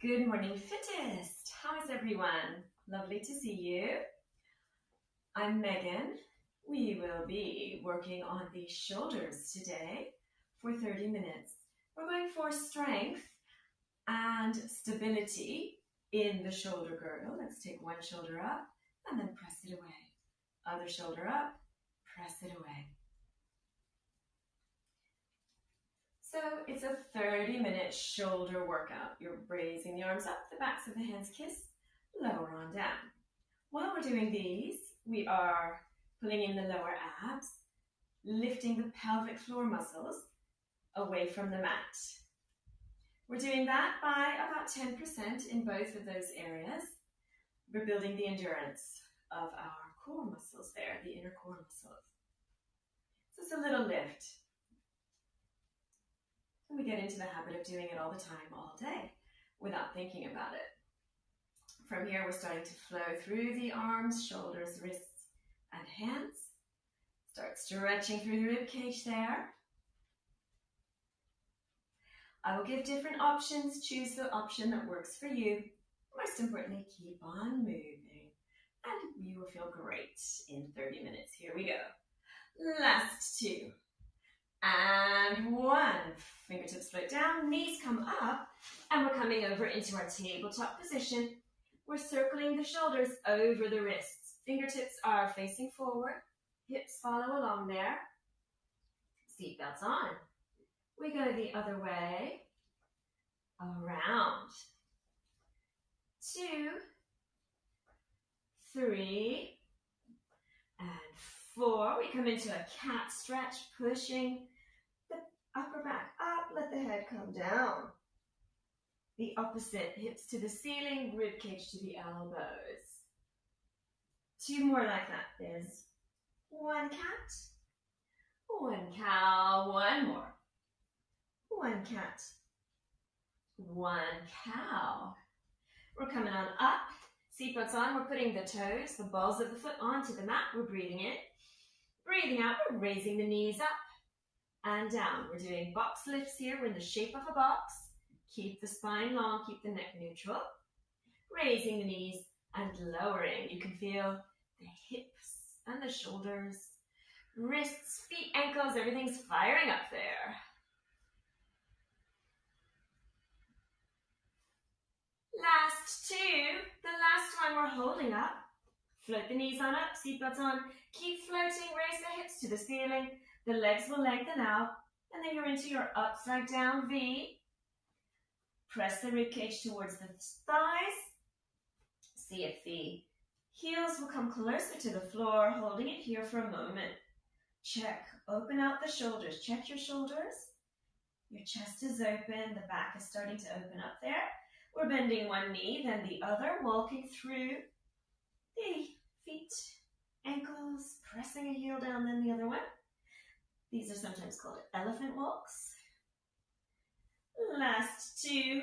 Good morning, fittest. How is everyone? Lovely to see you. I'm Megan. We will be working on the shoulders today for 30 minutes. We're going for strength and stability in the shoulder girdle. Let's take one shoulder up and then press it away. Other shoulder up, press it away. So it's a 30-minute shoulder workout. You're raising the arms up, the backs of the hands kiss, lower on down. While we're doing these, we are pulling in the lower abs, lifting the pelvic floor muscles away from the mat. We're doing that by about 10% in both of those areas. We're building the endurance of our core muscles there, the inner core muscles. So it's a little lift. And we get into the habit of doing it all the time, all day, without thinking about it. From here, we're starting to flow through the arms, shoulders, wrists, and hands. Start stretching through the rib cage there. I will give different options. Choose the option that works for you. Most importantly, keep on moving, and you will feel great in 30 minutes. Here we go. Last two. And one. Fingertips float down, knees come up, and we're coming over into our tabletop position. We're circling the shoulders over the wrists. Fingertips are facing forward, hips follow along there. Seatbelts on. We go the other way, around. 2, 3, and 4. We come into a cat stretch, pushing the upper back up, let the head come down. The opposite, hips to the ceiling, rib cage to the elbows. 2 more like that. There's 1 cat, 1 cow, 1 more. 1 cat, 1 cow. We're coming on up, seatbelts on. We're putting the toes, the balls of the foot onto the mat. We're breathing in. Breathing out, we're raising the knees up and down. We're doing box lifts here. We're in the shape of a box. Keep the spine long, keep the neck neutral. Raising the knees and lowering. You can feel the hips and the shoulders, wrists, feet, ankles, everything's firing up there. Last 2, the last one we're holding up. Float the knees on up, seatbelts on. Keep floating, raise the hips to the ceiling. The legs will lengthen out, and then you're into your upside down V. Press the rib cage towards the thighs. See if the heels will come closer to the floor, holding it here for a moment. Check, open out the shoulders. Check your shoulders. Your chest is open, the back is starting to open up there. We're bending one knee, then the other, walking through the feet, ankles, pressing a heel down, then the other one. These are sometimes called elephant walks. Last 2,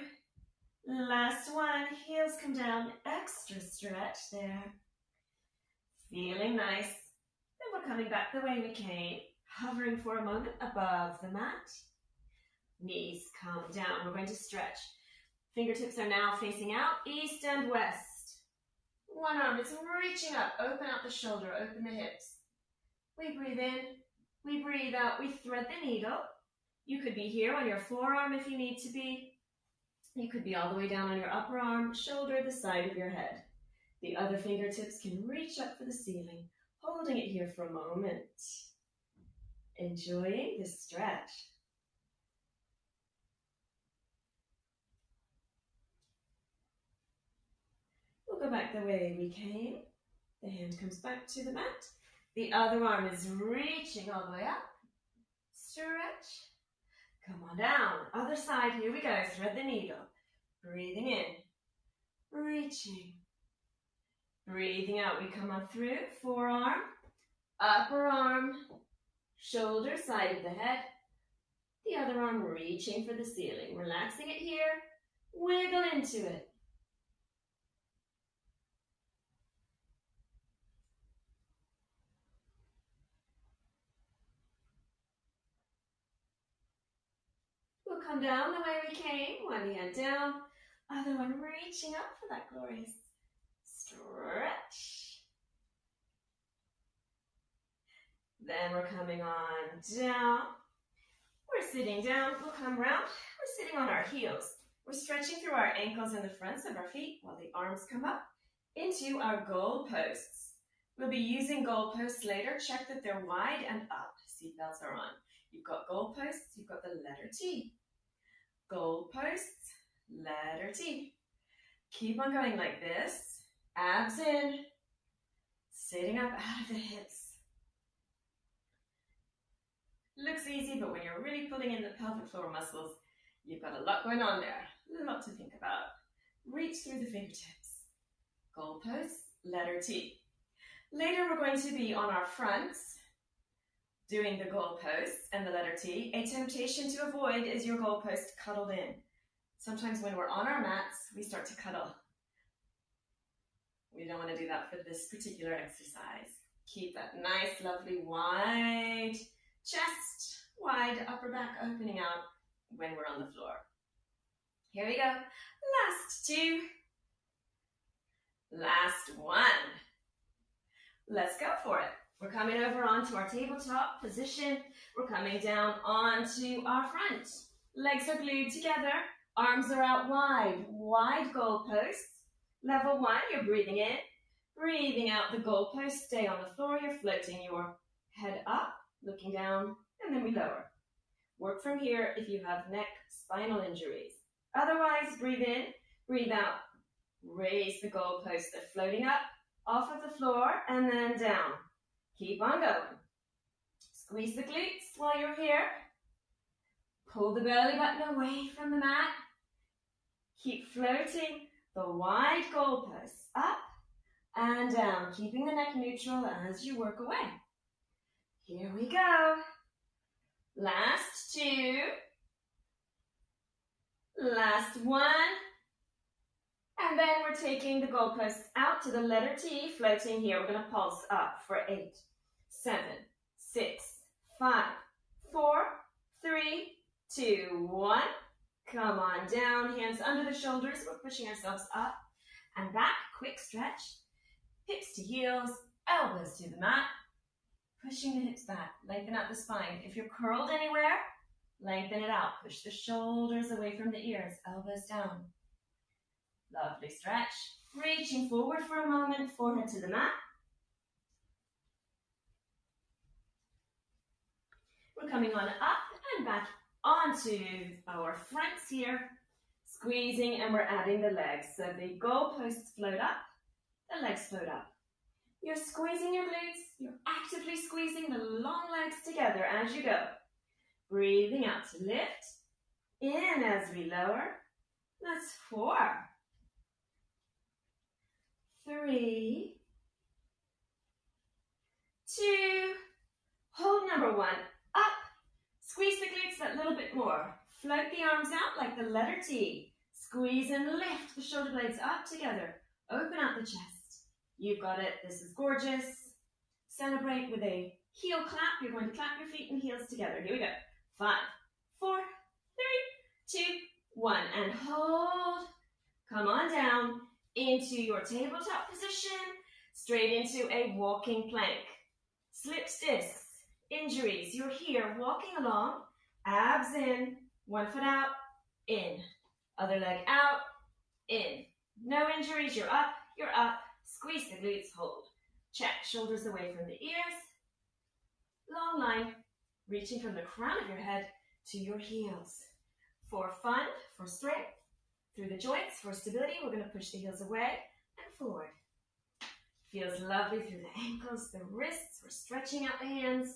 last 1, heels come down, extra stretch there. Feeling nice. Then we're coming back the way we came, hovering for a moment above the mat. Knees come down, we're going to stretch. Fingertips are now facing out, east and west. One arm is reaching up, open out the shoulder, open the hips. We breathe in, we breathe out, we thread the needle. You could be here on your forearm if you need to be. You could be all the way down on your upper arm, shoulder, the side of your head. The other fingertips can reach up for the ceiling, holding it here for a moment. Enjoying this stretch. We'll go back the way we came. The hand comes back to the mat. The other arm is reaching all the way up. Stretch. Come on down. Other side, here we go. Thread the needle. Breathing in. Reaching. Breathing out. We come on through. Forearm. Upper arm. Shoulder, side of the head. The other arm reaching for the ceiling. Relaxing it here. Wiggle into it. We'll come down the way we came, one hand down, Other one, reaching up for that glorious stretch. Then we're coming on down. We're sitting down, we'll come round. We're sitting on our heels. We're stretching through our ankles and the fronts of our feet while the arms come up into our goal posts. We'll be using goal posts later. Check that they're wide and up. Seatbelts are on. You've got goal posts, you've got the letter T. Goal posts, letter T. Keep on going like this. Abs in. Sitting up out of the hips. Looks easy, but when you're really pulling in the pelvic floor muscles, you've got a lot going on there. A lot to think about. Reach through the fingertips. Goal posts, letter T. Later, we're going to be on our fronts, doing the goal posts and the letter T. A temptation to avoid is your goal post cuddled in. Sometimes when we're on our mats, we start to cuddle. We don't want to do that for this particular exercise. Keep that nice, lovely, wide chest, wide upper back opening out when we're on the floor. Here we go. Last two. Last one. Let's go for it. We're coming over onto our tabletop position. We're coming down onto our front. Legs are glued together. Arms are out wide. Wide goalposts. Level one, you're breathing in. Breathing out the goalpost. Stay on the floor. You're floating your head up, looking down, and then we lower. Work from here if you have neck, spinal injuries. Otherwise, breathe in, breathe out. Raise the goalposts. They're floating up, off of the floor, and then down. Keep on going. Squeeze the glutes while you're here. Pull the belly button away from the mat. Keep floating the wide goalposts up and down, keeping the neck neutral as you work away. Here we go. Last two. Last one. And then we're taking the goalposts out to the letter T, floating here. We're going to pulse up for 8, 7, 6, 5, 4, 3, 2, 1. Come on down, hands under the shoulders. We're pushing ourselves up and back. Quick stretch. Hips to heels, elbows to the mat. Pushing the hips back, lengthen out the spine. If you're curled anywhere, lengthen it out. Push the shoulders away from the ears, elbows down. Lovely stretch. Reaching forward for a moment, forehead to the mat. We're coming on up and back onto our fronts here. Squeezing, and we're adding the legs. So the goalposts float up, the legs float up. You're squeezing your glutes. You're actively squeezing the long legs together as you go. Breathing out to lift. In as we lower. That's 4. 3. 2. Hold number 1. Up. Squeeze the glutes that little bit more. Float the arms out like the letter T. Squeeze and lift the shoulder blades up together. Open out the chest. You've got it. This is gorgeous. Celebrate with a heel clap. You're going to clap your feet and heels together. Here we go. 5, 4, 3, 2, 1. And hold. Come on down into your tabletop position. Straight into a walking plank. Slips, discs, injuries. You're here walking along. Abs in. One foot out. In. Other leg out. In. No injuries. You're up. You're up. Squeeze the glutes, hold. Check, shoulders away from the ears. Long line, reaching from the crown of your head to your heels. For fun, for strength, through the joints, for stability, we're going to push the heels away and forward. Feels lovely through the ankles, the wrists. We're stretching out the hands.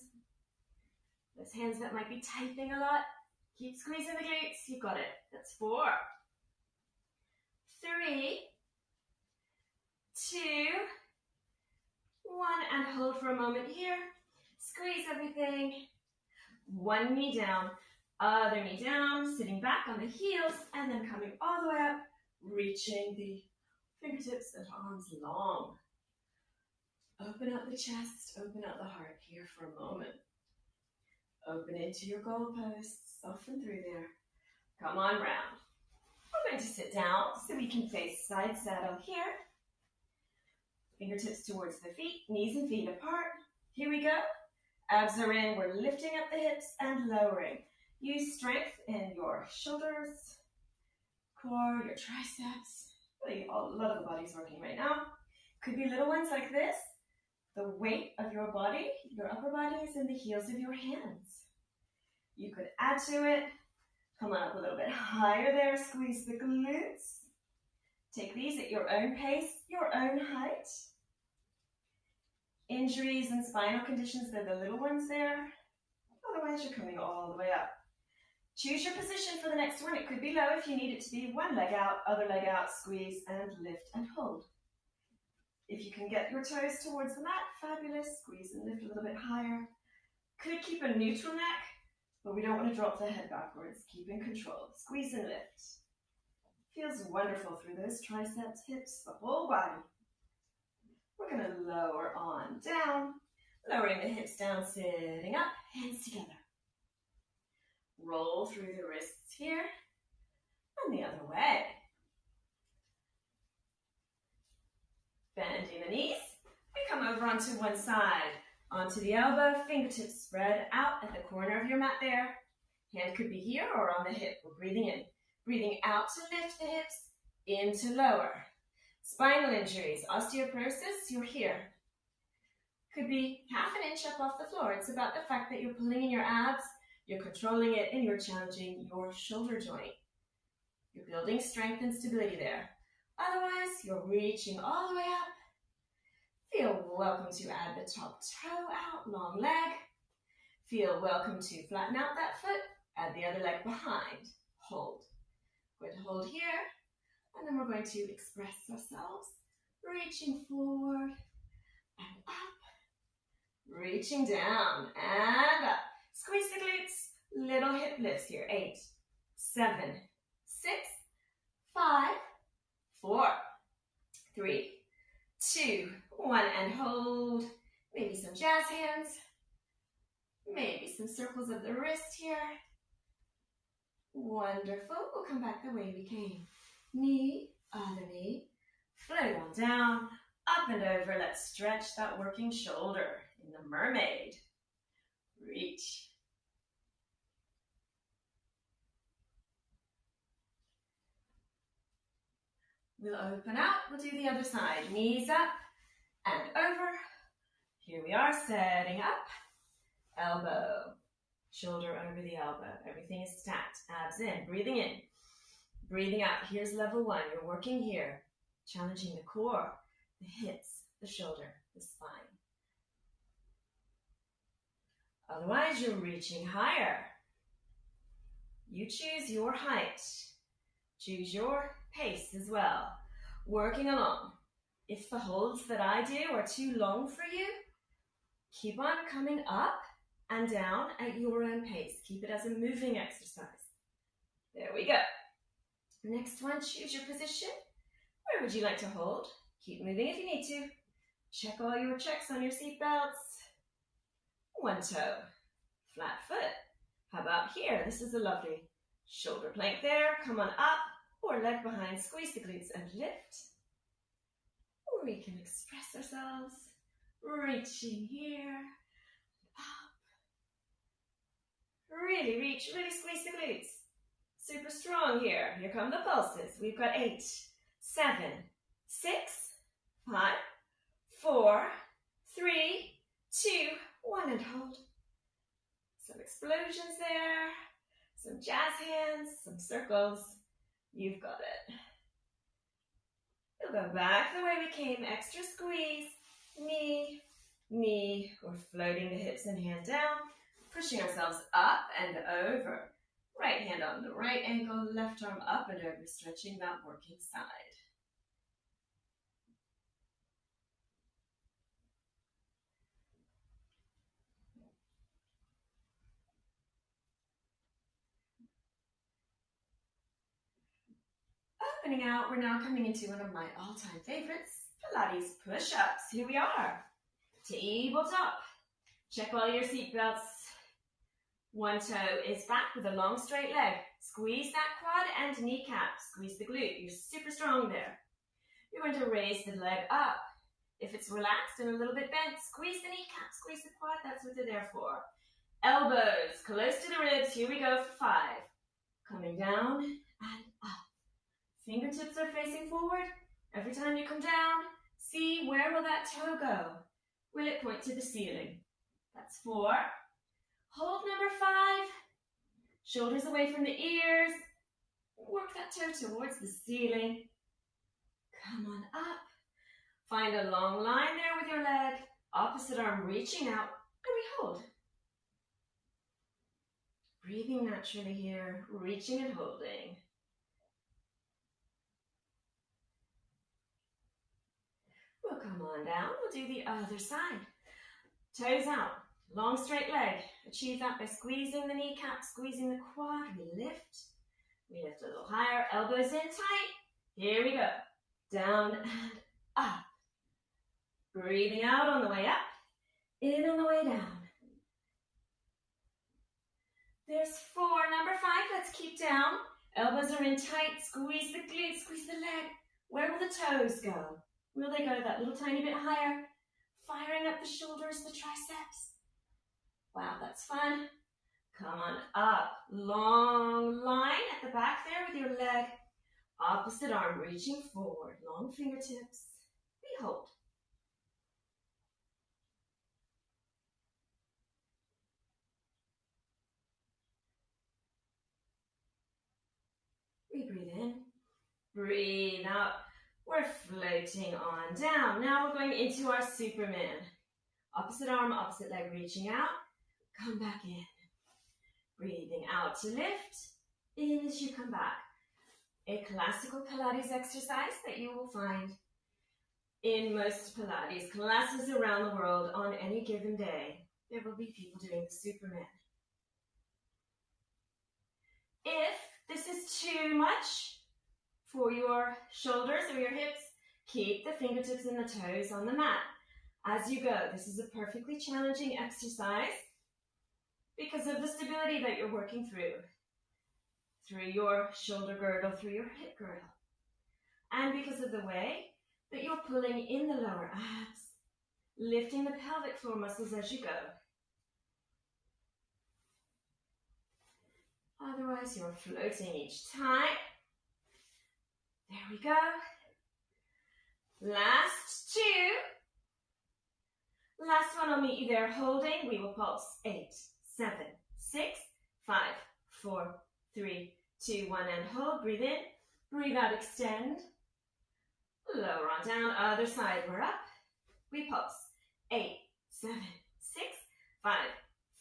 Those hands that might be typing a lot. Keep squeezing the glutes. You've got it. That's 4. 3, 2, 1, and hold for a moment here. Squeeze everything. One knee down, other knee down, sitting back on the heels, and then coming all the way up, reaching the fingertips and arms long. Open out the chest, open out the heart here for a moment. Open into your goalposts, soften through there. Come on round. We're going to sit down so we can face side saddle here. Fingertips towards the feet, knees and feet apart. Here we go. Abs are in. We're lifting up the hips and lowering. Use strength in your shoulders, core, your triceps. Really, a lot of the body's working right now. Could be little ones like this. The weight of your body, your upper body, is in the heels of your hands. You could add to it. Come on up a little bit higher there. Squeeze the glutes. Take these at your own pace, your own height. Injuries and spinal conditions, they're the little ones there. Otherwise, you're coming all the way up. Choose your position for the next one. It could be low if you need it to be. One leg out, other leg out, squeeze and lift and hold. If you can get your toes towards the mat, fabulous. Squeeze and lift a little bit higher. Could keep a neutral neck, but we don't want to drop the head backwards. Keep in control. Squeeze and lift. Feels wonderful through those triceps, hips, the whole body. We're going to lower on down, lowering the hips down, sitting up, hands together. Roll through the wrists here, and the other way. Bending the knees, we come over onto one side, onto the elbow, fingertips spread out at the corner of your mat there. Hand could be here or on the hip. We're breathing in. Breathing out to lift the hips, in to lower. Spinal injuries, osteoporosis, you're here. Could be half an inch up off the floor. It's about the fact that you're pulling in your abs, you're controlling it, and you're challenging your shoulder joint. You're building strength and stability there. Otherwise, you're reaching all the way up. Feel welcome to add the top toe out, long leg. Feel welcome to flatten out that foot, add the other leg behind. Hold. Going to hold here, and then we're going to express ourselves, reaching forward and up, reaching down and up. Squeeze the glutes, little hip lifts here. 8, 7, 6, 5, 4, 3, 2, 1, and hold. Maybe some jazz hands, maybe some circles of the wrist here. Wonderful. We'll come back the way we came. Knee, other knee, float on down, up and over. Let's stretch that working shoulder in the mermaid. Reach. We'll open out. We'll do the other side. Knees up and over. Here we are, setting up. Elbow. Shoulder over the elbow. Everything is stacked. Abs in. Breathing in. Breathing out. Here's level 1. You're working here. Challenging the core, the hips, the shoulder, the spine. Otherwise, you're reaching higher. You choose your height. Choose your pace as well. Working along. If the holds that I do are too long for you, keep on coming up and down at your own pace. Keep it as a moving exercise. There we go. Next one, choose your position. Where would you like to hold? Keep moving if you need to. Check all your checks on your seat belts. One toe, flat foot. How about here? This is a lovely shoulder plank there. Come on up or leg behind. Squeeze the glutes and lift. Or we can express ourselves. Reaching here, up. Really reach, really squeeze the glutes. Super strong here. Here come the pulses. We've got 8, 7, 6, 5, 4, 3, 2, 1, and hold. Some explosions there. Some jazz hands, some circles. You've got it. We'll go back the way we came. Extra squeeze. Knee, knee. We're floating the hips and hand down. Pushing ourselves up and over. Right hand on the right ankle, left arm up and over, stretching that working side. Opening out, we're now coming into one of my all-time favorites, Pilates push-ups. Here we are. Tabletop. Check all your seat belts. One toe is back with a long straight leg. Squeeze that quad and kneecap. Squeeze the glute. You're super strong there. You're going to raise the leg up. If it's relaxed and a little bit bent, squeeze the kneecap, squeeze the quad. That's what they're there for. Elbows close to the ribs. Here we go for 5. Coming down and up. Fingertips are facing forward. Every time you come down, see where will that toe go? Will it point to the ceiling? That's 4. Hold number 5. Shoulders away from the ears. Work that toe towards the ceiling. Come on up. Find a long line there with your leg. Opposite arm reaching out. And we hold. Breathing naturally here. Reaching and holding. We'll come on down. We'll do the other side. Toes out. Long straight leg. Achieve that by squeezing the kneecap, squeezing the quad. We lift. We lift a little higher. Elbows in tight. Here we go. Down and up. Breathing out on the way up. In on the way down. There's 4. Number 5. Let's keep down. Elbows are in tight. Squeeze the glutes. Squeeze the leg. Where will the toes go? Will they go that little tiny bit higher? Firing up the shoulders, the triceps. Wow, that's fun. Come on up. Long line at the back there with your leg. Opposite arm reaching forward. Long fingertips. We hold. We breathe in. Breathe out. We're floating on down. Now we're going into our Superman. Opposite arm, opposite leg reaching out. Come back in. Breathing out to lift. In as you come back. A classical Pilates exercise that you will find in most Pilates classes around the world on any given day. There will be people doing the Superman. If this is too much for your shoulders or your hips, keep the fingertips and the toes on the mat. As you go, this is a perfectly challenging exercise because of the stability that you're working through your shoulder girdle, through your hip girdle, and because of the way that you're pulling in the lower abs, lifting the pelvic floor muscles as you go. Otherwise, you're floating each time. There we go. Last 2. Last one, I'll meet you there holding. We will pulse. 8, 7, 6, 5, 4, 3, 2, 1, and hold. Breathe in. Breathe out, extend. Lower on down, other side, we're up. We pulse. 8, 7, 6, 5,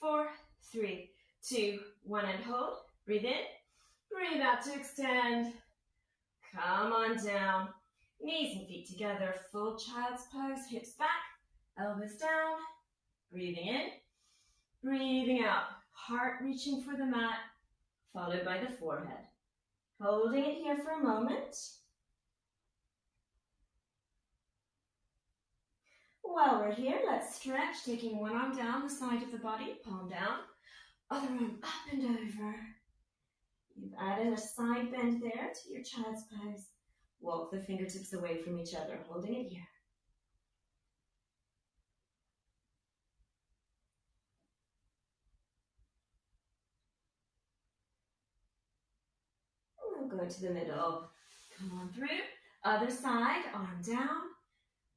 4, 3, 2, 1, and hold. Breathe in. Breathe out to extend. Come on down. Knees and feet together. Full child's pose. Hips back. Elbows down. Breathing in. Breathing out. Heart reaching for the mat. Followed by the forehead. Holding it here for a moment. While we're here, let's stretch. Taking one arm down the side of the body. Palm down. Other arm up and over. You've added a side bend there to your child's pose. Walk the fingertips away from each other, holding it here. We'll go to the middle. Come on through. Other side, arm down.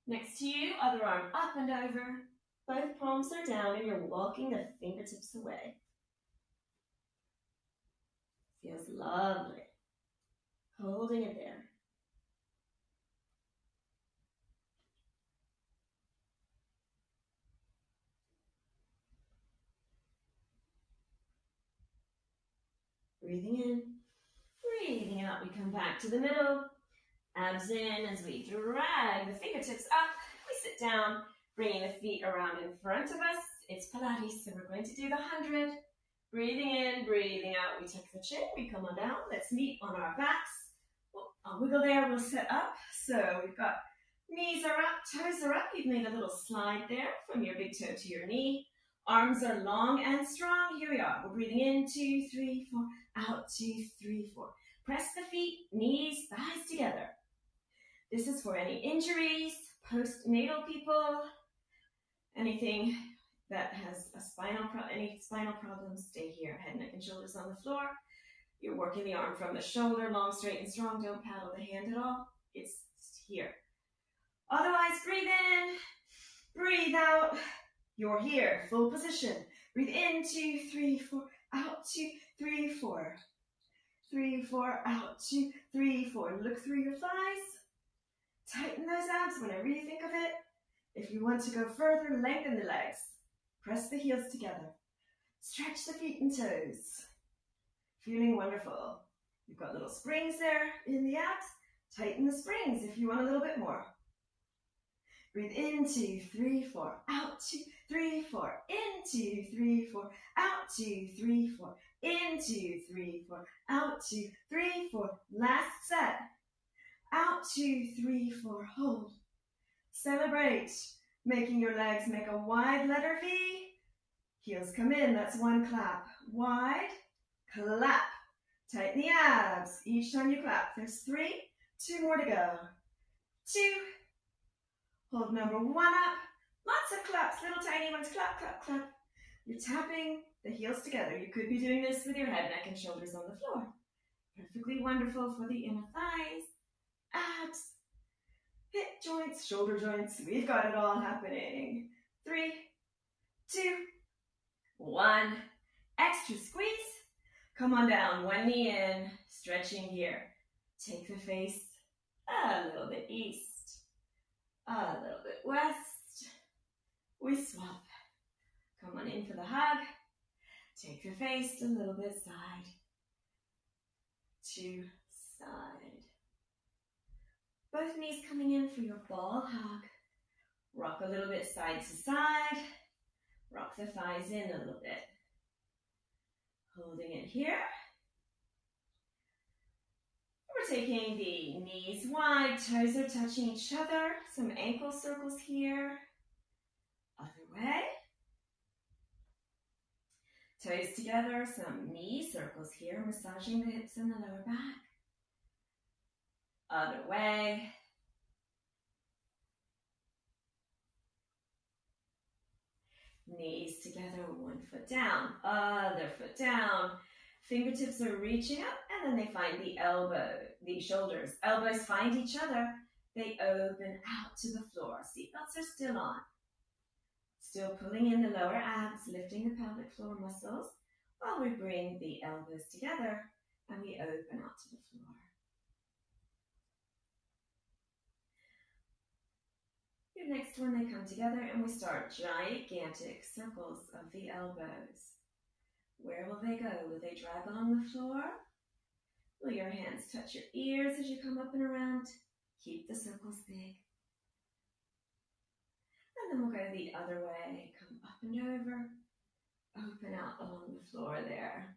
Next to you, other arm up and over. Both palms are down and you're walking the fingertips away. Feels lovely. Holding it there. Breathing in, breathing out. We come back to the middle. Abs in as we drag the fingertips up. We sit down, bringing the feet around in front of us. It's Pilates, so we're going to do the 100. Breathing in, breathing out. We tuck the chin, we come on down. Let's meet on our backs. I'll wiggle there, we'll sit up. So we've got knees are up, toes are up. You've made a little slide there from your big toe to your knee. Arms are long and strong. Here we are. We're breathing in, 2, 3, 4, out, 2, 3, 4. Press the feet, knees, thighs together. This is for any injuries, postnatal people, anything that has any spinal problems, stay here. Head, neck, and shoulders on the floor. You're working the arm from the shoulder, long, straight, and strong. Don't paddle the hand at all. It's here. Otherwise, breathe in, breathe out. You're here, full position. Breathe in, 2, 3, 4, out, 2, 3, 4. 3, 4, out, 2, 3, 4. Look through your thighs. Tighten those abs whenever you think of it. If you want to go further, lengthen the legs. Press the heels together. Stretch the feet and toes. Feeling wonderful. You've got little springs there in the abs. Tighten the springs if you want a little bit more. Breathe in, 2, 3, 4, out, 2, 3, 4, in, 2, 3, 4, out, 2, 3, 4, in, 2, 3, 4, out, 2, 3, 4. Last set. Out, 2, 3, 4, hold. Celebrate. Making your legs make a wide letter V. Heels come in, that's one clap. Wide, clap. Tighten the abs. Each time you clap, there's 3, 2 more to go. 2. Hold number 1 up. Lots of claps, little tiny ones. Clap, clap, clap. You're tapping the heels together. You could be doing this with your head, neck, and shoulders on the floor. Perfectly wonderful for the inner thighs, abs, hip joints, shoulder joints. We've got it all happening. 3, 2, 1. Extra squeeze. Come on down, one knee in, stretching here. Take the face a little bit east, a little bit west. We swap. Come on in for the hug. Take the face a little bit side to side. Both knees coming in for your ball hug. Rock a little bit side to side. Rock the thighs in a little bit. Holding it here. We're taking the knees wide, toes are touching each other. Some ankle circles here. Other way. Toes together, some knee circles here, massaging the hips and the lower back. Other way. Knees together, one foot down, other foot down. Fingertips are reaching up and then they find the shoulders. Elbows find each other. They open out to the floor. Seatbelts are still on. Still pulling in the lower abs, lifting the pelvic floor muscles while we bring the elbows together and we open out to the floor. Your next one, they come together and we start gigantic circles of the elbows. Where will they go? Will they drag along the floor? Will your hands touch your ears as you come up and around? Keep the circles big. And then we'll go the other way. Come up and over. Open out along the floor there.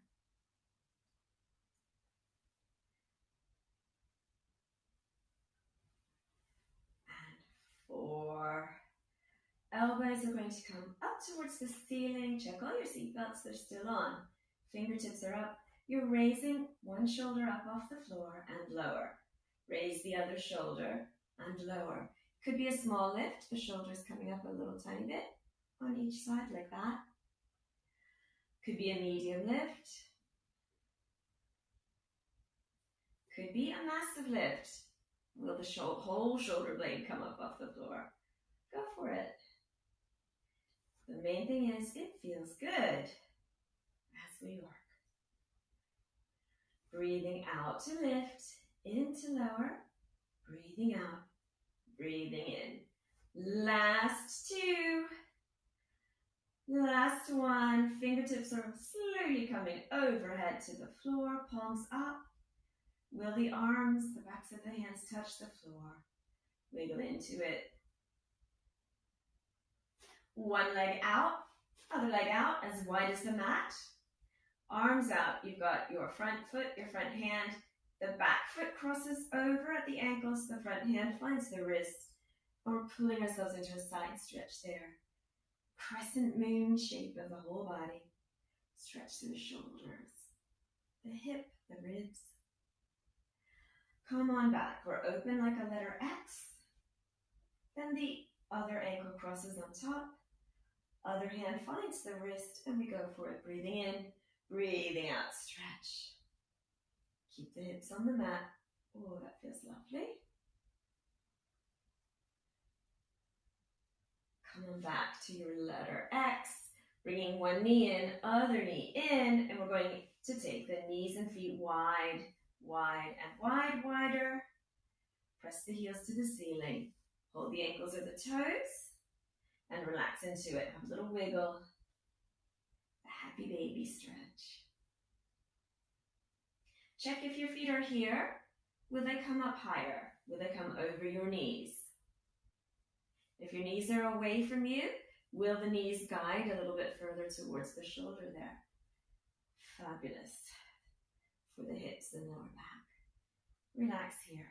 And 4. Elbows are going to come up towards the ceiling. Check all your seatbelts, they're still on. Fingertips are up. You're raising one shoulder up off the floor and lower. Raise the other shoulder and lower. Could be a small lift, the shoulders coming up a little tiny bit on each side like that. Could be a medium lift. Could be a massive lift. Will the whole shoulder blade come up off the floor? Go for it. The main thing is it feels good as we work. Breathing out to lift, in to lower, breathing out, breathing in. Last 2. Last 1. Fingertips are slowly coming overhead to the floor, palms up. Will the arms, the backs of the hands touch the floor? Wiggle into it. One leg out, other leg out, as wide as the mat. Arms out, you've got your front foot, your front hand. The back foot crosses over at the ankles, the front hand finds the wrist. And we're pulling ourselves into a side stretch there. crescent moon shape of the whole body. Stretch through the shoulders, the hip, the ribs. Come on back. We're open like a letter X. Then the other ankle crosses on top. Other hand finds the wrist, and we go for it. Breathing in, breathing out, stretch. Keep the hips on the mat. Oh, that feels lovely. Come on back to your letter X. Bringing one knee in, other knee in, and we're going to take the knees and feet wide, wide, and wide, wider. Press the heels to the ceiling. Hold the ankles or the toes, and relax into it. Have a little wiggle. A happy baby stretch. Check if your feet are here. Will they come up higher? Will they come over your knees? If your knees are away from you, will the knees guide a little bit further towards the shoulder there? Fabulous. For the hips and lower back. Relax here.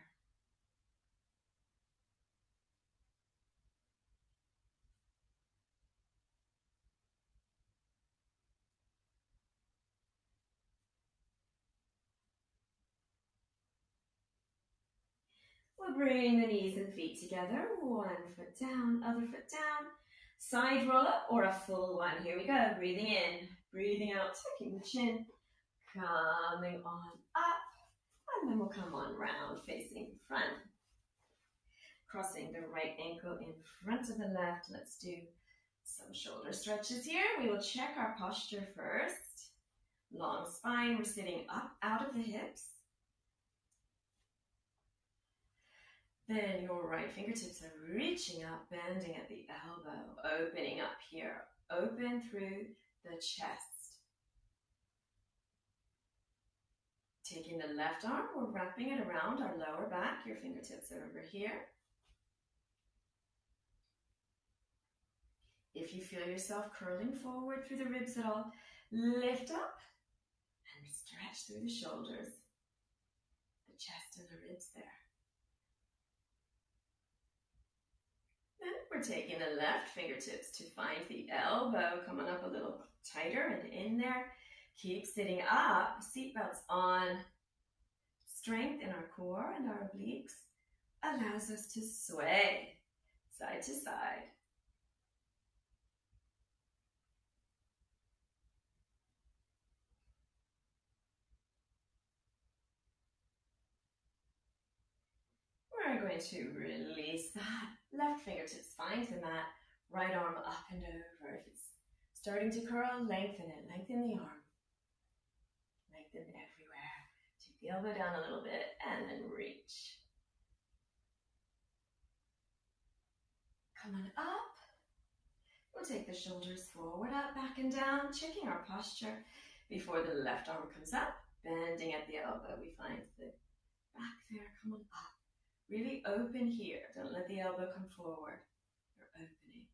We'll bring the knees and feet together. One foot down, other foot down. Side roll up or a full one. Here we go. Breathing in, breathing out, tucking the chin. Coming on up. And then we'll come on round, facing front. Crossing the right ankle in front of the left. Let's do some shoulder stretches here. We will check our posture first. Long spine. We're sitting up out of the hips. Then your right fingertips are reaching up, bending at the elbow, opening up here. Open through the chest. Taking the left arm, we're wrapping it around our lower back. Your fingertips are over here. If you feel yourself curling forward through the ribs at all, lift up and stretch through the shoulders, the chest and the ribs there. Then we're taking the left fingertips to find the elbow, coming up a little tighter and in there. Keep sitting up, seatbelts on. Strength in our core and our obliques allows us to sway side to side. We're going to release that. Left fingertips find the mat, right arm up and over. If it's starting to curl, lengthen it. Lengthen the arm. Lengthen everywhere. Take the elbow down a little bit and then reach. Come on up. We'll take the shoulders forward, up, back and down, checking our posture before the left arm comes up. Bending at the elbow, we find the back there. Come on up. Really open here. Don't let the elbow come forward. You're opening.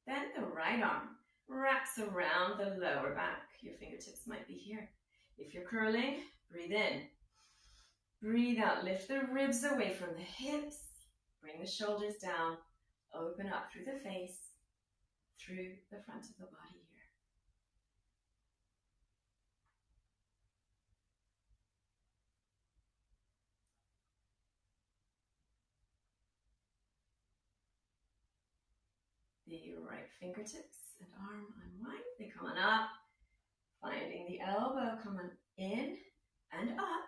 Then the right arm wraps around the lower back. Your fingertips might be here. If you're curling, breathe in. Breathe out. Lift the ribs away from the hips. Bring the shoulders down. Open up through the face, through the front of the body here. The right fingertips and arm unwind. They come on up. Finding the elbow coming in and up.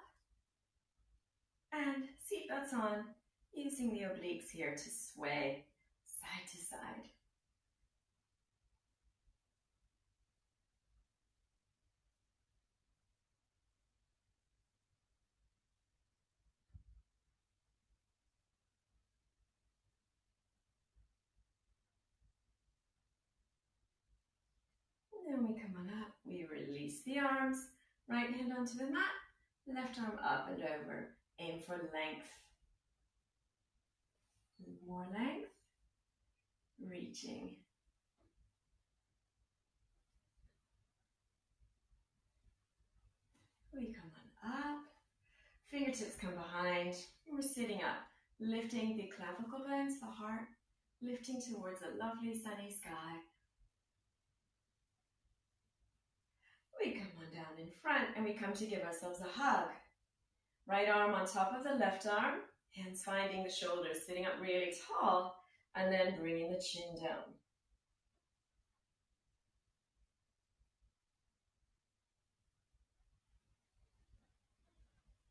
And seatbelts on. Using the obliques here to sway side to side. Then we come on up, we release the arms, right hand onto the mat, left arm up and over. Aim for length. More length. Reaching. We come on up, fingertips come behind, and we're sitting up, lifting the clavicle bones, the heart, lifting towards a lovely sunny sky. We come on down in front and we come to give ourselves a hug. Right arm on top of the left arm, hands finding the shoulders, sitting up really tall, and then bringing the chin down.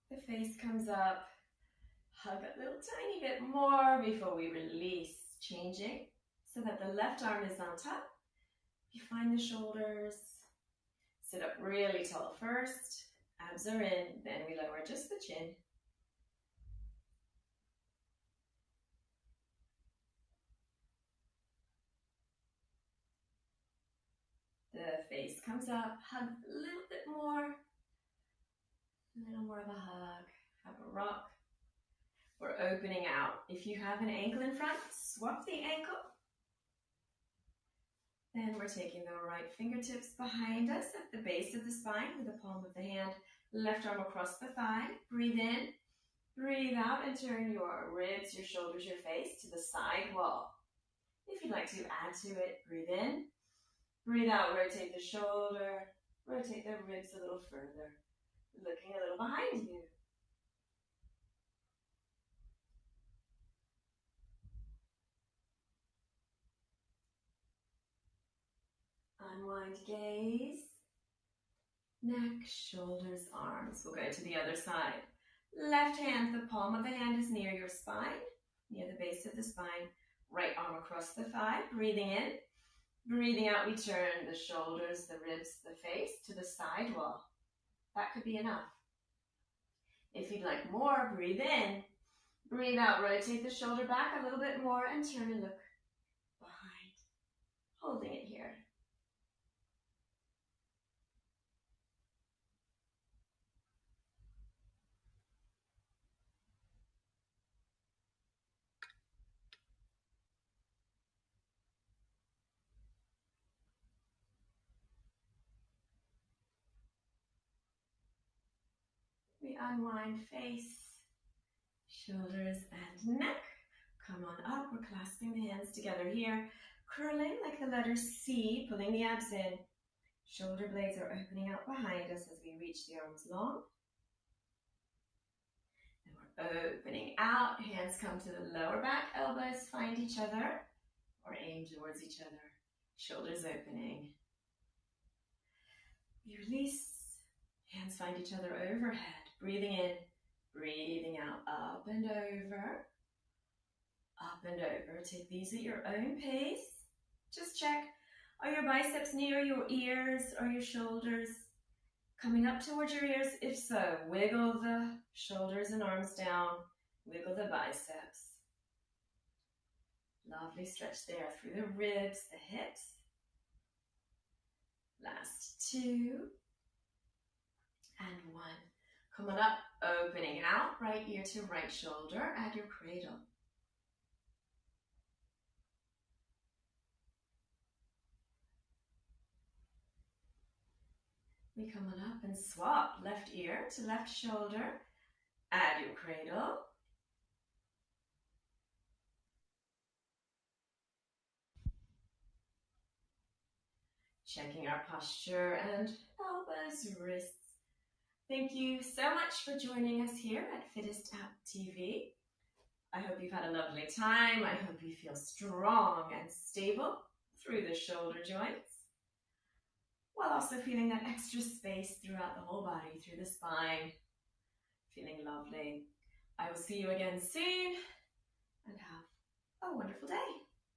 The face comes up, hug a little tiny bit more before we release, changing so that the left arm is on top. You find the shoulders, sit up really tall first, abs are in, then we lower just the chin. The face comes up, hug a little bit more, a little more of a hug, have a rock. We're opening out. If you have an ankle in front, swap the ankle. Then we're taking the right fingertips behind us at the base of the spine with the palm of the hand, left arm across the thigh. Breathe in, breathe out, and turn your ribs, your shoulders, your face to the side wall. If you'd like to add to it, breathe in, breathe out, rotate the shoulder, rotate the ribs a little further, looking a little behind you. Unwind, gaze, neck, shoulders, arms. We'll go to the other side. Left hand, the palm of the hand is near your spine, near the base of the spine. Right arm across the thigh, breathing in. Breathing out, we turn the shoulders, the ribs, the face to the side wall. That could be enough. If you'd like more, breathe in. Breathe out, rotate the shoulder back a little bit more and turn and look behind. Holding it here. We unwind face, shoulders, and neck. Come on up, we're clasping the hands together here, curling like the letter C, pulling the abs in. Shoulder blades are opening out behind us as we reach the arms long. And we're opening out, hands come to the lower back, elbows find each other, or aim towards each other. Shoulders opening. We release, hands find each other overhead. Breathing in, breathing out, up and over, up and over. Take these at your own pace. Just check, are your biceps near your ears or your shoulders? Coming up towards your ears? If so, wiggle the shoulders and arms down, wiggle the biceps. Lovely stretch there through the ribs, the hips. Last 2 and 1. Come on up, opening out, right ear to right shoulder at your cradle. We come on up and swap left ear to left shoulder at your cradle. Checking our posture and elbows, wrists. Thank you so much for joining us here at Fittest App TV. I hope you've had a lovely time. I hope you feel strong and stable through the shoulder joints, while also feeling that extra space throughout the whole body, through the spine, feeling lovely. I will see you again soon, and have a wonderful day.